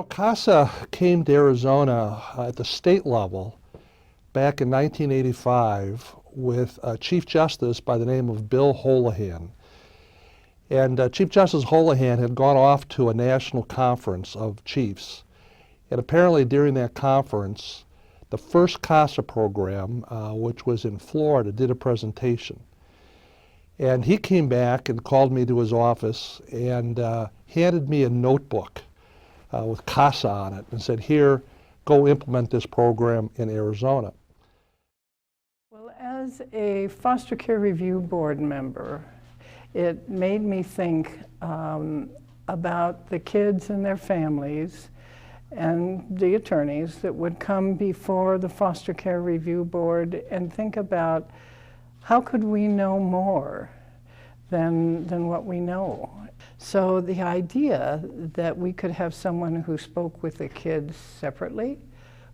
CASA came to Arizona at the state level back in 1985 with a Chief Justice by the name of Bill Holohan. And Chief Justice Holohan had gone off to a national conference of chiefs. And apparently during that conference, the first CASA program, which was in Florida, did a presentation. And he came back and called me to his office and handed me a notebook with CASA on it and said, here, go implement this program in Arizona. Well, as a foster care review board member, it made me think about the kids and their families and the attorneys that would come before the foster care review board and think about how could we know more than what we know. So the idea that we could have someone who spoke with the kids separately,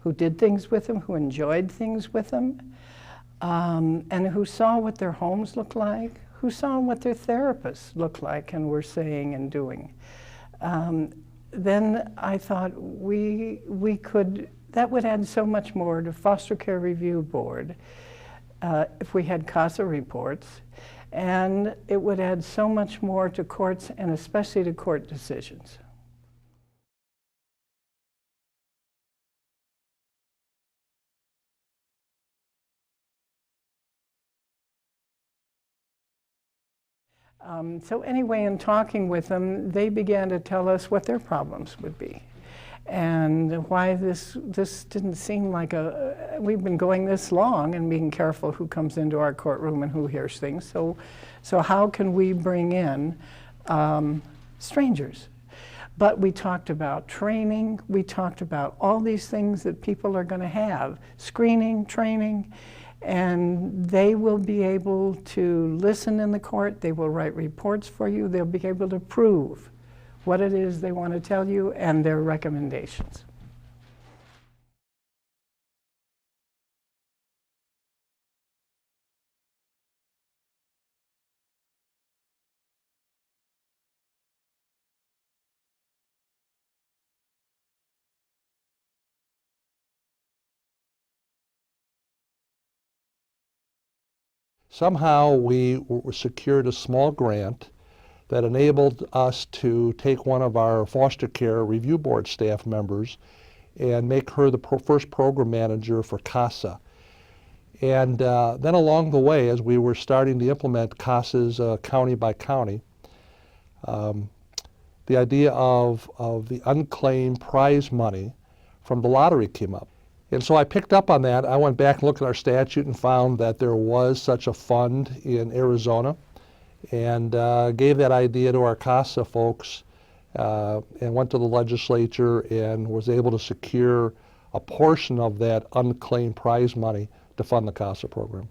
who did things with them, who enjoyed things with them, and who saw what their homes looked like, who saw what their therapists looked like and were saying and doing. Then I thought that would add so much more to Foster Care Review Board if we had CASA reports, and it would add so much more to courts and especially to court decisions. So anyway, in talking with them, they began to tell us what their problems would be and why this didn't seem like we've been going this long and being careful who comes into our courtroom and who hears things. So how can we bring in strangers? But we talked about training, we talked about all these things that people are going to have, screening, training, and they will be able to listen in the court, they will write reports for you, they'll be able to prove what it is they want to tell you and their recommendations. Somehow we secured a small grant that enabled us to take one of our foster care review board staff members and make her the first program manager for CASA. And then along the way, as we were starting to implement CASAs county by county, the idea of the unclaimed prize money from the lottery came up. And so I picked up on that. I went back and looked at our statute and found that there was such a fund in Arizona, and gave that idea to our CASA folks and went to the legislature and was able to secure a portion of that unclaimed prize money to fund the CASA program.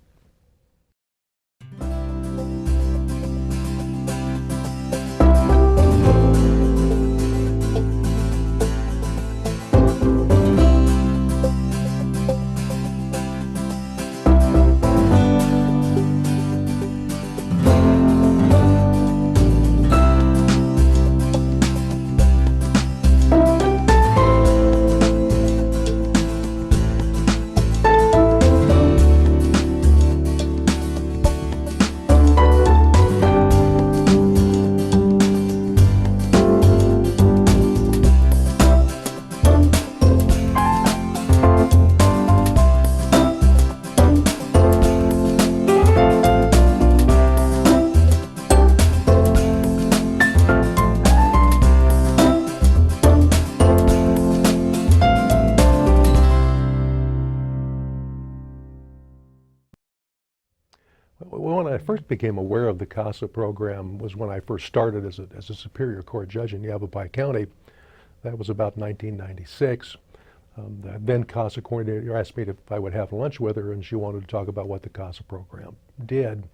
When I first became aware of the CASA program was when I first started as a Superior Court judge in Yavapai County. That was about 1996. The then CASA coordinator asked me if I would have lunch with her, and she wanted to talk about what the CASA program did.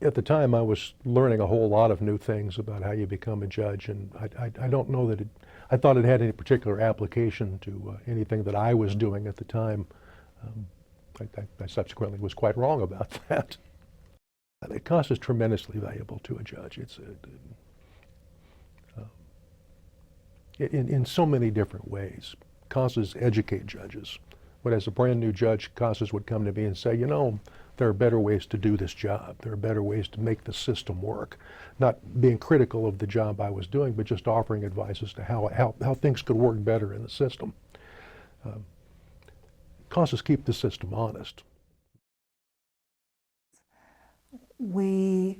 At the time, I was learning a whole lot of new things about how you become a judge, and I don't know that I thought it had any particular application to anything that I was doing at the time. I subsequently was quite wrong about that. CASA is tremendously valuable to a judge. in so many different ways. CASAs educate judges. But as a brand new judge, CASAs would come to me and say, you know, there are better ways to do this job. There are better ways to make the system work. Not being critical of the job I was doing, but just offering advice as to how things could work better in the system. CASAs keep the system honest. We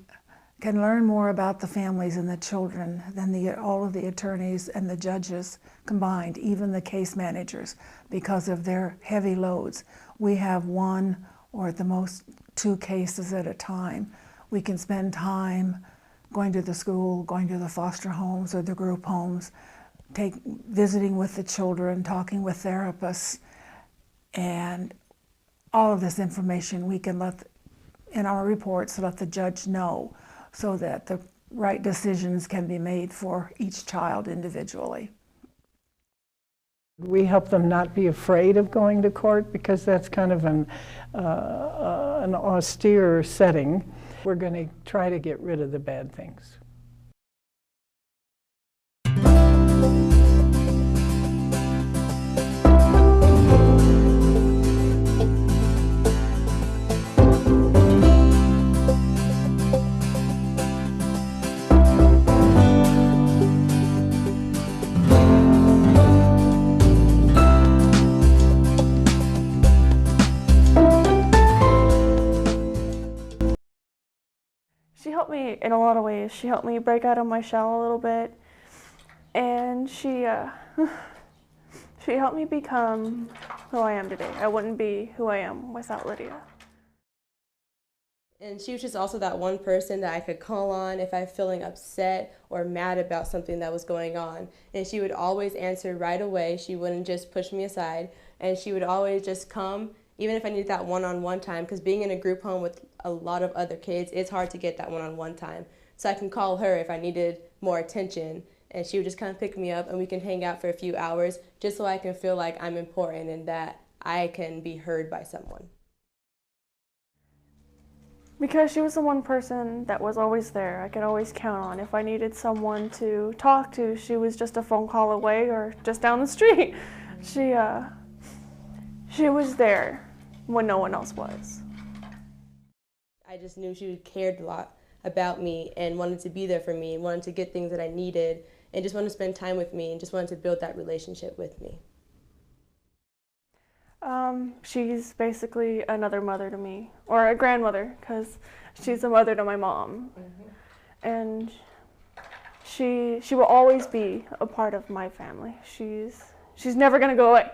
can learn more about the families and the children than all of the attorneys and the judges combined, even the case managers, because of their heavy loads. We have one or at the most 2 cases at a time. We can spend time going to the school, going to the foster homes or the group homes, visiting with the children, talking with therapists, and all of this information we can let in our reports, let the judge know so that the right decisions can be made for each child individually. We help them not be afraid of going to court because that's kind of an austere setting. We're going to try to get rid of the bad things. She helped me in a lot of ways. She helped me break out of my shell a little bit, and she helped me become who I am today. I wouldn't be who I am without Lydia. And she was just also that one person that I could call on if I'm feeling upset or mad about something that was going on. And she would always answer right away. She wouldn't just push me aside. And she would always just come, even if I needed that one-on-one time, because being in a group home with a lot of other kids, it's hard to get that one-on-one time. So I can call her if I needed more attention. And she would just kind of pick me up and we can hang out for a few hours just so I can feel like I'm important and that I can be heard by someone. Because she was the one person that was always there. I could always count on. If I needed someone to talk to, she was just a phone call away or just down the street. She was there when no one else was. I just knew she cared a lot about me and wanted to be there for me, wanted to get things that I needed, and just wanted to spend time with me and just wanted to build that relationship with me. She's basically another mother to me, or a grandmother, because she's a mother to my mom. And she will always be a part of my family. She's never gonna go away.